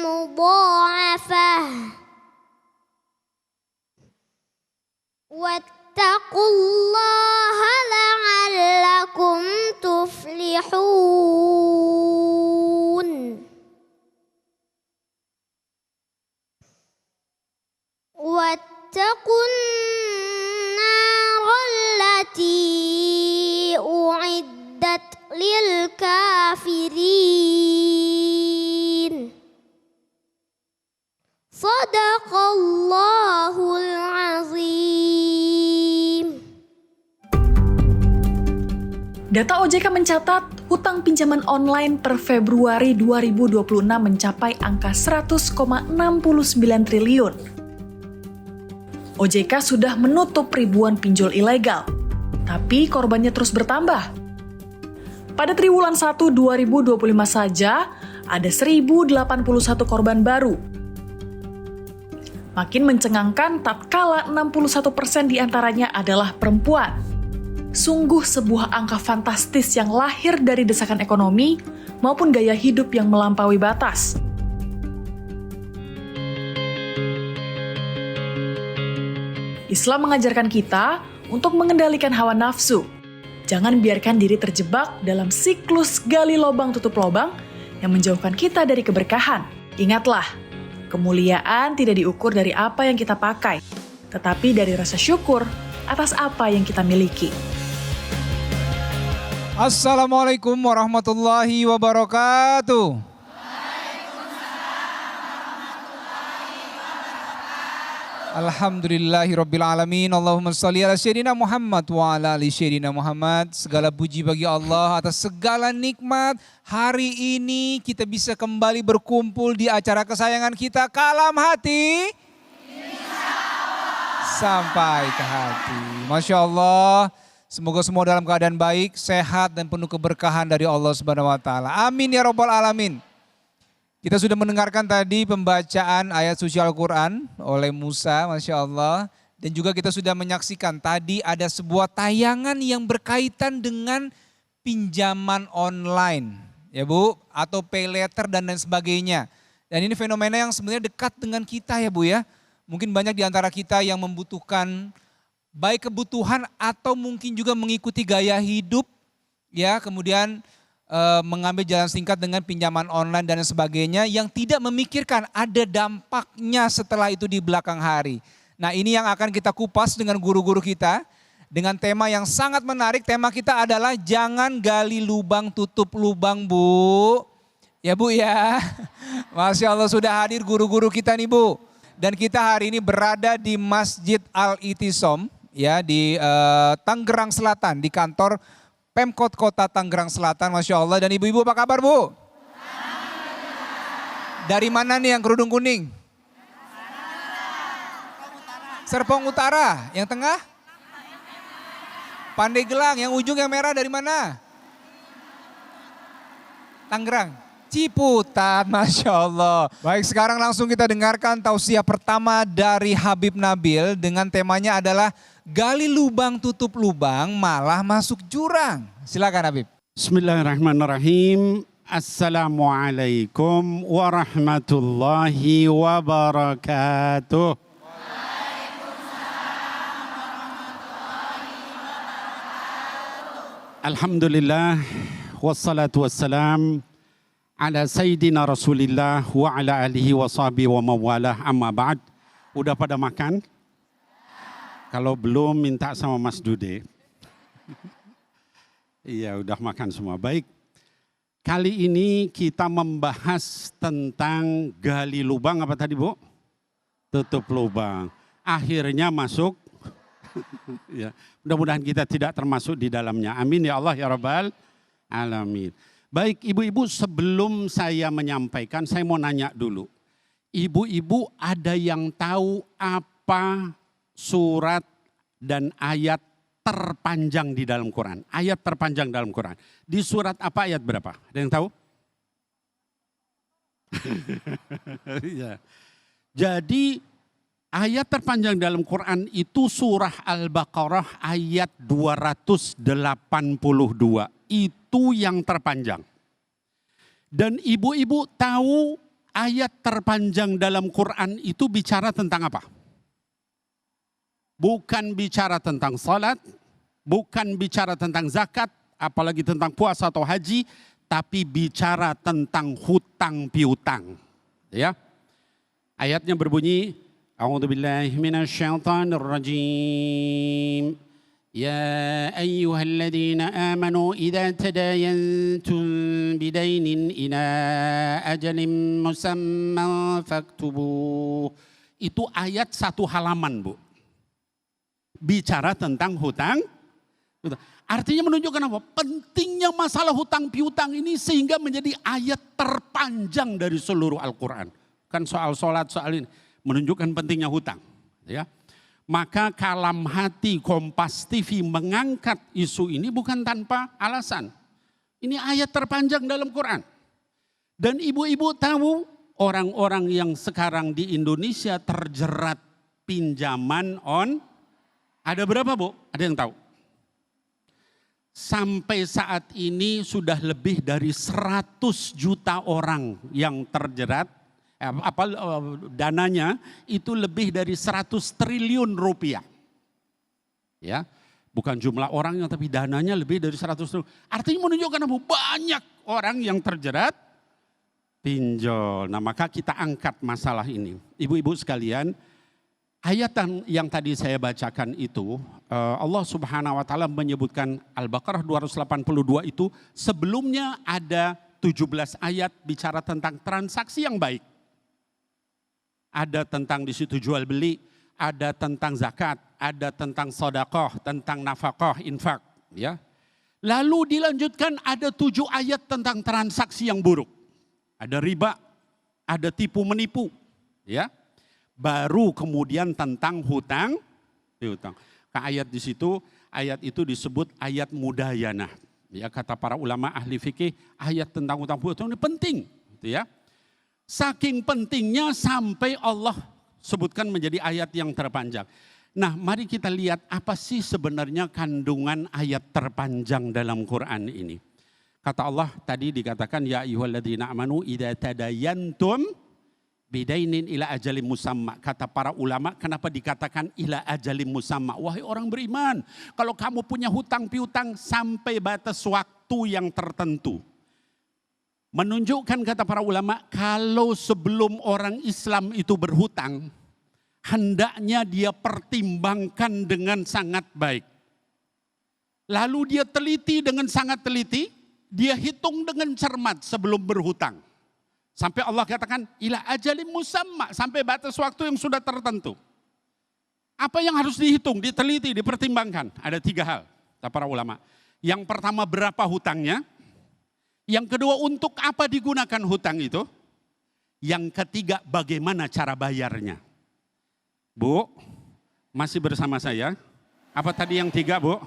مضاعفة واتقوا الله لعلكم تفلحون واتقوا النار التي أعدت للكافرين صدق الله العظيم. Data OJK mencatat hutang pinjaman online per Februari 2026 mencapai angka 100,69 triliun. OJK sudah menutup ribuan pinjol ilegal, tapi korbannya terus bertambah. Pada triwulan 1 2025 saja, ada 1.081 korban baru. Makin mencengangkan tatkala 61% diantaranya adalah perempuan. Sungguh sebuah angka fantastis yang lahir dari desakan ekonomi maupun gaya hidup yang melampaui batas. Islam mengajarkan kita untuk mengendalikan hawa nafsu. Jangan biarkan diri terjebak dalam siklus gali lobang tutup lobang yang menjauhkan kita dari keberkahan. Ingatlah, kemuliaan tidak diukur dari apa yang kita pakai, tetapi dari rasa syukur atas apa yang kita miliki. Assalamualaikum warahmatullahi wabarakatuh. Alhamdulillahirrabbilalamin. Allahumma salli ala syedina Muhammad wa ala ali syedina Muhammad. Segala puji bagi Allah atas segala nikmat. Hari ini kita bisa kembali berkumpul di acara kesayangan kita, Kalam Hati sampai ke hati. Masya Allah. Semoga semua dalam keadaan baik, sehat dan penuh keberkahan dari Allah Subhanahu wa taala. Amin ya rabbal alamin. Kita sudah mendengarkan tadi pembacaan ayat suci Al-Quran oleh Musa, Masya Allah. Dan juga kita sudah menyaksikan tadi ada sebuah tayangan yang berkaitan dengan pinjaman online. Ya Bu, atau pay letter dan lain sebagainya. Dan ini fenomena yang sebenarnya dekat dengan kita ya Bu ya. Mungkin banyak di antara kita yang membutuhkan baik kebutuhan atau mungkin juga mengikuti gaya hidup. Ya, kemudian mengambil jalan singkat dengan pinjaman online dan sebagainya yang tidak memikirkan ada dampaknya setelah itu di belakang hari. Nah ini yang akan kita kupas dengan guru-guru kita dengan tema yang sangat menarik. Tema kita adalah jangan gali lubang tutup lubang Bu. Ya Bu ya. Masya Allah sudah hadir guru-guru kita nih Bu. Dan kita hari ini berada di Masjid Al-I'tisom ya di Tangerang Selatan di kantor Pemkot Kota Tangerang Selatan, Masya Allah. Dan ibu-ibu apa kabar Bu? Dari mana nih yang kerudung kuning? Serpong Utara. Yang tengah? Pandeglang. Yang ujung yang merah dari mana? Tangerang. Ciputat, Masya Allah. Baik, sekarang langsung kita dengarkan tausiah pertama dari Habib Nabil dengan temanya adalah gali lubang tutup lubang malah masuk jurang. Silakan Habib. Bismillahirrahmanirrahim. Assalamualaikum warahmatullahi wabarakatuh. Alhamdulillah wassalatu wassalam ala sayyidina Rasulillah wa ala alihi wa sahbihi wa mawalah amma ba'd. Udah pada makan? Kalau belum minta sama Mas Dude. Iya udah makan semua. Baik, kali ini kita membahas tentang gali lubang apa tadi Bu? Tutup lubang. Akhirnya masuk. Ya, mudah-mudahan kita tidak termasuk di dalamnya. Amin ya Allah ya Rabbal alamin. Baik ibu-ibu, sebelum saya menyampaikan saya mau nanya dulu. Ibu-ibu ada yang tahu apa surat dan ayat terpanjang di dalam Quran? Ayat terpanjang dalam Quran. Di surat apa ayat berapa? Ada yang tahu? Ya. Jadi ayat terpanjang dalam Quran itu surah Al-Baqarah ayat 282. Itu yang terpanjang. Dan ibu-ibu tahu ayat terpanjang dalam Quran itu bicara tentang apa? Bukan bicara tentang salat, bukan bicara tentang zakat, apalagi tentang puasa atau haji, tapi bicara tentang hutang piutang. Ya. Ayatnya berbunyi, A'udzubillahi minasyaitonirrajim. Ya ayyuhalladzina amanu idza tadayantum bidainin ila ajalin musamman faktubuh. Itu ayat 1 halaman, Bu. Bicara tentang hutang. Artinya menunjukkan apa? Pentingnya masalah hutang piutang ini sehingga menjadi ayat terpanjang dari seluruh Al-Quran. Kan soal sholat, soal ini menunjukkan pentingnya hutang. Ya. Maka Kalam Hati Kompas TV mengangkat isu ini bukan tanpa alasan. Ini ayat terpanjang dalam Quran. Dan ibu-ibu tahu orang-orang yang sekarang di Indonesia terjerat pinjaman ada berapa, Bu? Ada yang tahu? Sampai saat ini sudah lebih dari 100 juta orang yang terjerat, dananya itu lebih dari 100 triliun rupiah. Ya, bukan jumlah orangnya tapi dananya lebih dari 100 triliun. Artinya menunjukkan banyak orang yang terjerat pinjol. Nah, maka kita angkat masalah ini. Ibu-ibu sekalian, ayat yang tadi saya bacakan itu, Allah Subhanahu wa taala menyebutkan Al-Baqarah 282 itu sebelumnya ada 17 ayat bicara tentang transaksi yang baik. Ada tentang di situ jual beli, ada tentang zakat, ada tentang sedekah, tentang nafkah, infak, ya. Lalu dilanjutkan ada 7 ayat tentang transaksi yang buruk. Ada riba, ada tipu menipu, ya. Baru kemudian tentang hutang piutang. Ayat di situ, ayat itu disebut ayat mudayanah. Ya, kata para ulama ahli fikih, ayat tentang hutang piutang ini penting, gitu ya. Saking pentingnya sampai Allah sebutkan menjadi ayat yang terpanjang. Nah, mari kita lihat apa sih sebenarnya kandungan ayat terpanjang dalam Quran ini. Kata Allah tadi dikatakan, ya ayyuhalladzina amanu idza tadayantum bidainin ila ajalim musamma. Kata para ulama, kenapa dikatakan ila ajalim musamma? Wahai orang beriman, kalau kamu punya hutang piutang sampai batas waktu yang tertentu. Menunjukkan, kata para ulama, kalau sebelum orang Islam itu berhutang, hendaknya dia pertimbangkan dengan sangat baik. Lalu dia teliti dengan sangat teliti, dia hitung dengan cermat sebelum berhutang. Sampai Allah katakan, ila ajalim musamma, sampai batas waktu yang sudah tertentu. Apa yang harus dihitung, diteliti, dipertimbangkan? Ada 3 hal, kata para ulama. Yang pertama, berapa hutangnya? Yang kedua, untuk apa digunakan hutang itu? Yang ketiga, bagaimana cara bayarnya? Bu, masih bersama saya? Apa tadi yang 3, Bu?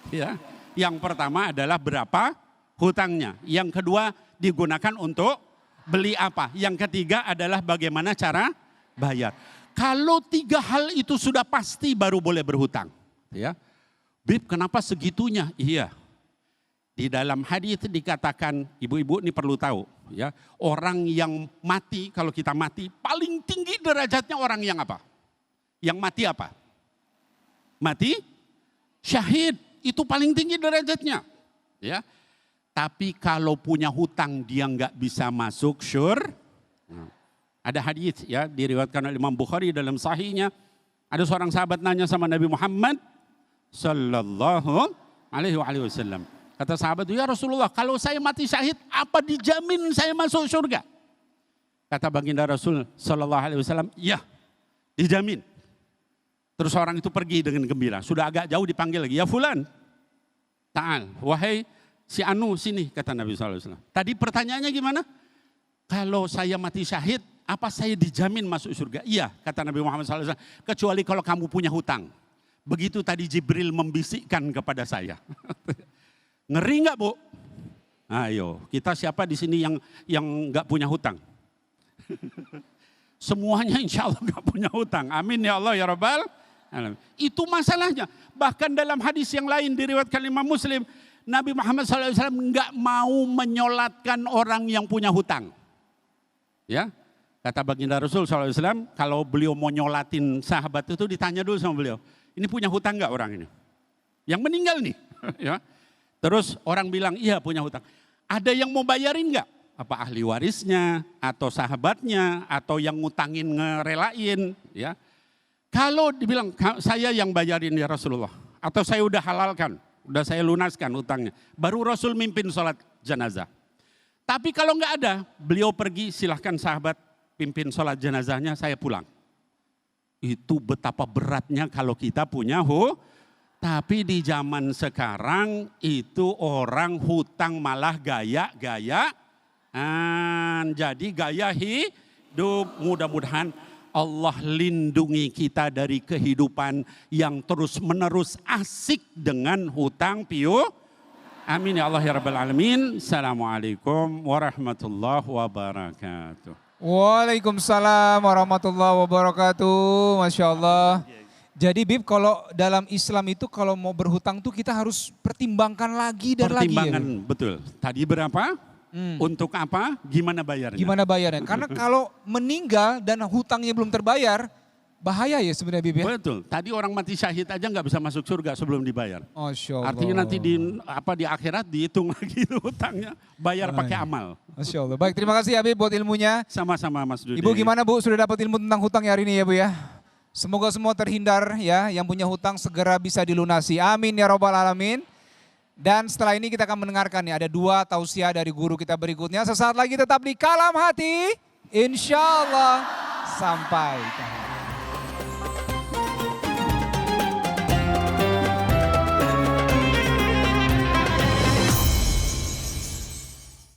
Ya. Yang pertama adalah berapa hutangnya. Yang kedua, digunakan untuk beli apa. Yang ketiga adalah bagaimana cara bayar. Kalau 3 hal itu sudah pasti baru boleh berhutang. Ya. Bib, kenapa segitunya? Iya. Di dalam hadis dikatakan, ibu-ibu ini perlu tahu, ya, orang yang mati, kalau kita mati, paling tinggi derajatnya orang yang apa? Yang mati apa? Mati syahid, itu paling tinggi derajatnya, ya. Tapi kalau punya hutang dia nggak bisa masuk syurga. Ada hadis, ya, diriwayatkan oleh Imam Bukhari dalam sahihnya. Ada seorang sahabat nanya sama Nabi Muhammad sallallahu alaihi wasallam. Kata sahabat itu, ya Rasulullah, kalau saya mati syahid, apa dijamin saya masuk surga? Kata baginda Rasul sallallahu alaihi wasallam, ya, dijamin. Terus orang itu pergi dengan gembira. Sudah agak jauh dipanggil lagi, ya fulan, ta'al, wahai si Anu, sini, kata Nabi sallallahu alaihi wasallam. Tadi pertanyaannya gimana? Kalau saya mati syahid, apa saya dijamin masuk surga? Iya, kata Nabi Muhammad sallallahu alaihi wasallam, kecuali kalau kamu punya hutang. Begitu tadi Jibril membisikkan kepada saya. Ngeri nggak, Bu? Ayo, kita siapa di sini yang nggak punya hutang? Semuanya insya Allah nggak punya hutang. Amin ya Allah ya Rabbal alamin. Itu masalahnya. Bahkan dalam hadis yang lain diriwayatkan Imam Muslim, Nabi Muhammad SAW nggak mau menyolatkan orang yang punya hutang. Ya, kata baginda Rasul SAW, kalau beliau mau nyolatin sahabat itu ditanya dulu sama beliau, ini punya hutang nggak orang ini? Yang meninggal nih. Ya. Terus orang bilang, iya punya hutang. Ada yang mau bayarin nggak? Apa ahli warisnya, atau sahabatnya, atau yang ngutangin ngerelain. Ya. Kalau dibilang, saya yang bayarin ya Rasulullah, atau saya udah halalkan, udah saya lunaskan hutangnya, baru Rasul mimpin sholat jenazah. Tapi kalau nggak ada, beliau pergi, silahkan sahabat pimpin sholat jenazahnya, saya pulang. Itu betapa beratnya kalau kita punya tapi di zaman sekarang itu orang hutang malah gaya-gaya. Jadi gaya hidup, mudah-mudahan Allah lindungi kita dari kehidupan yang terus-menerus asik dengan hutang piutang. Amin ya Allah ya Rabbal Alamin. Assalamualaikum warahmatullahi wabarakatuh. Waalaikumsalam warahmatullahi wabarakatuh. Masya Allah. Jadi Bib, kalau dalam Islam itu kalau mau berhutang tuh kita harus pertimbangkan lagi dan lagi. Pertimbangan, Ya? betul. Tadi berapa? Untuk apa? Gimana bayarnya? Gimana bayarnya? Karena kalau meninggal dan hutangnya belum terbayar, bahaya ya sebenarnya Bib ya? Betul. Tadi orang mati syahid aja nggak bisa masuk surga sebelum dibayar. Masya Allah. Artinya nanti di akhirat dihitung lagi itu hutangnya, bayar pakai amal. Masya Allah. Baik, terima kasih ya Bib buat ilmunya. Sama-sama Mas Dudi. Ibu gimana Bu? Sudah dapat ilmu tentang hutang ya hari ini ya Bu ya? Semoga semua terhindar ya, yang punya hutang segera bisa dilunasi. Amin ya Rabbal Alamin. Dan setelah ini kita akan mendengarkan nih, ada 2 tausiah dari guru kita berikutnya. Sesaat lagi tetap di Kalam Hati. Insya Allah sampai.